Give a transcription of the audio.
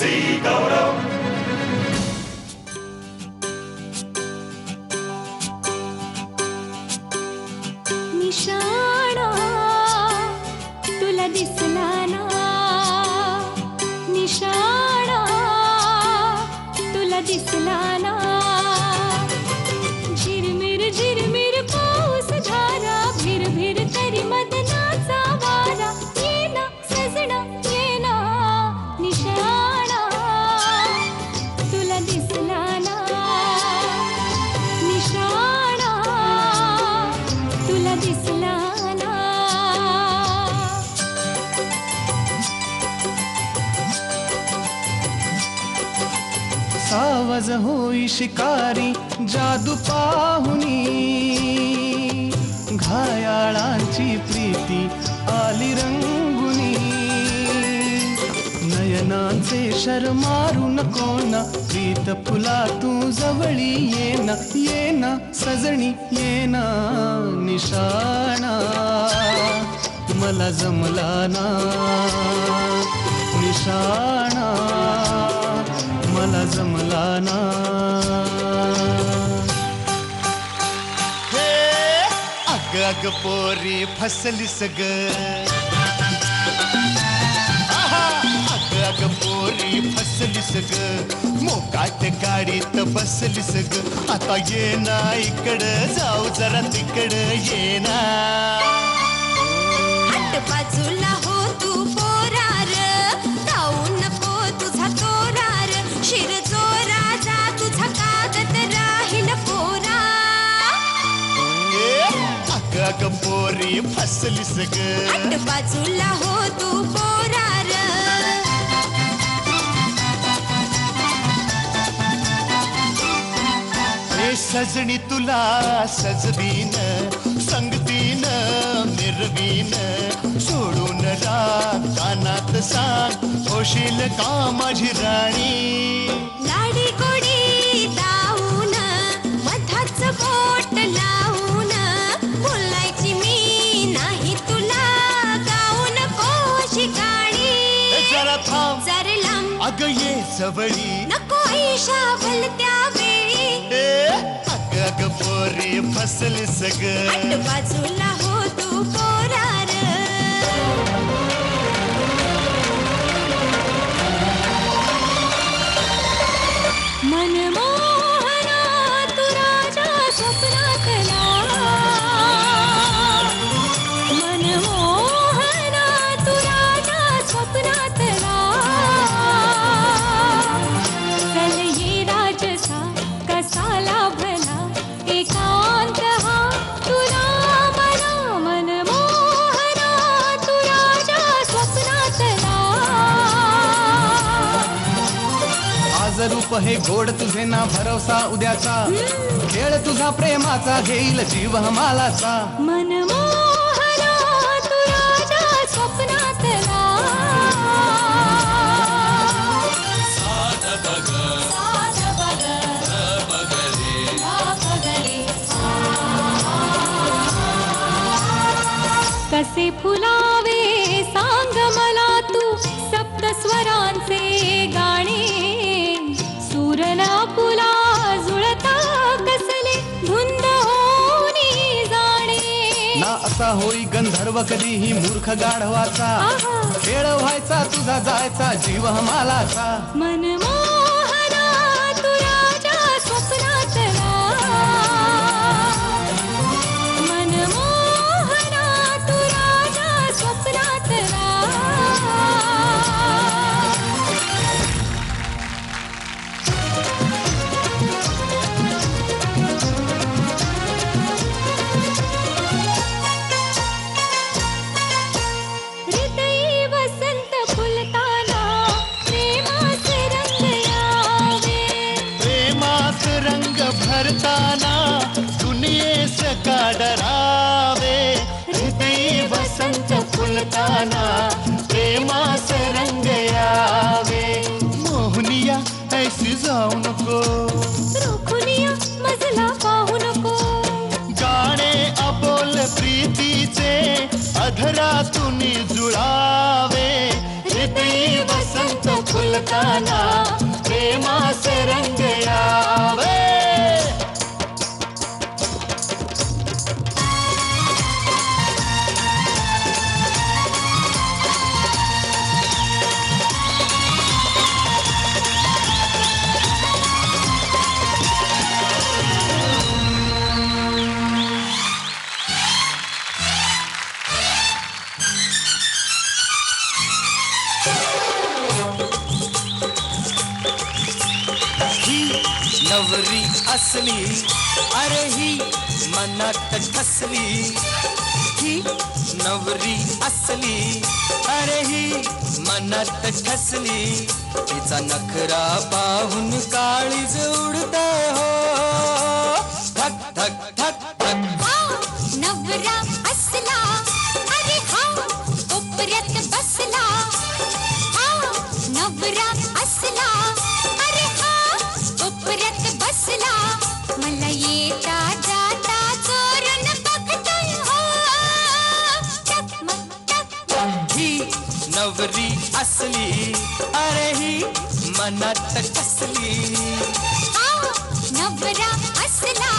MC गौरव. निशाणा तुला दिसला ना, निशाणा तुला दिसला ना. झिरमिर झिरमिर पाऊस धारा, भिर भिर तरी मदनाचा वारा. ये ना सजना ये ना, निशाणा तुला दिसला ना, निशाणा तुला दिसला ना. सावज होई शिकारी जादू पाहुनी, घायाळांची प्रीती आली रंगुनी. नयनांचे शर मारू नको ना, प्रीत फुला तू जवळी ये ना. ये ना सजणी ये ना, निशाणा मला जमला ना, निशाणा मला जमला ना. हे अग अग पोरी फसलीस ग, अग अग पोरी फसलीस ग, मोकाट गाडीत बसलीस ग. आता ये ना इकडं जाऊ जरा तिकडं ये ना. हट बाजूला हो तू पोरार, जाऊ नको तुझा तोरार. शिर जोराचा तुझा कागद राहील पोरा. अग अग पोरी फसलीस ग. हट बाजूला हो तू पोरार. हे सजणी तुला सजवीन, संगतीन मिरवीन. सोडून राग कानात सांग, होशील का माझी राणी. लाडी गोडी दाऊन, मधाच बोट लावून. बोलायची मी नाही तुला, गाऊन कोशी गाणी. जरा थांब जर लांब अग ये जवळी, नको ईशा भलत्या वेळी. अग अग पोरी फसलीस ग. हट बाजूला हो तू पोरार. मनमोहना तू राजा स्वप्नातला, मनमोहना तू राजा स्वप्नातला. चल ये राजसा कसाला भला, एकांत हा तुला मला. मनमोहना तू राजा स्वप्नातला. आज रूप हे गोड तुझे ना भरवसा उद्याचा, खेळ तुझा प्रेमाचा घेईल जीव हमालाचा. मनमोहना तू राजा स्वप्नातला. साध बग बगले, कसे फुलावे सांग मला तू सप्त स्वरांचे गाणे. सूरना फुला जुळता कसले धुंद होनी जाणे. ना असा होई गंधर्व कधीही मूर्ख गाढवाचा, आहा. खेळ व्हायचा तुझा जायचा जीव हमालाचा. मनमोहना तू राजा स्वप्नातला, मनमोहना तू राजा स्वप्नातला. हृदयी वसंत फुलताना, प्रेमाचे रंग यावे. प्रेमात रंग भरताना दुनियेस का डरावे. हृदय वसंत फुलताना प्रेमास रंग यावे. मोहनिया ऐसी जाऊ नको, रोखुनिया मजला पाहू नको. गाणे अबोल प्रीतीचे अधरातून जुळावे. हृदय वसंत फुल बोलताना प्रेमाचे रंग यावे. नवरी असली अरे ही मनात ठसली. ही नवरी असली अरे ही मनात ठसली. तिचा नखरा पाहून काळीज उडते हो. धक धक धक धक. हा नवरा असला अरे हा कोपऱ्यात बसला. हा नवरा असला अरे हा कोपऱ्यात बसला. मला येता जाता चोरून बघतोय हो. टकमक टकमक. ही नवरी असली अरे ही मनात ठसली. हा नवरा असला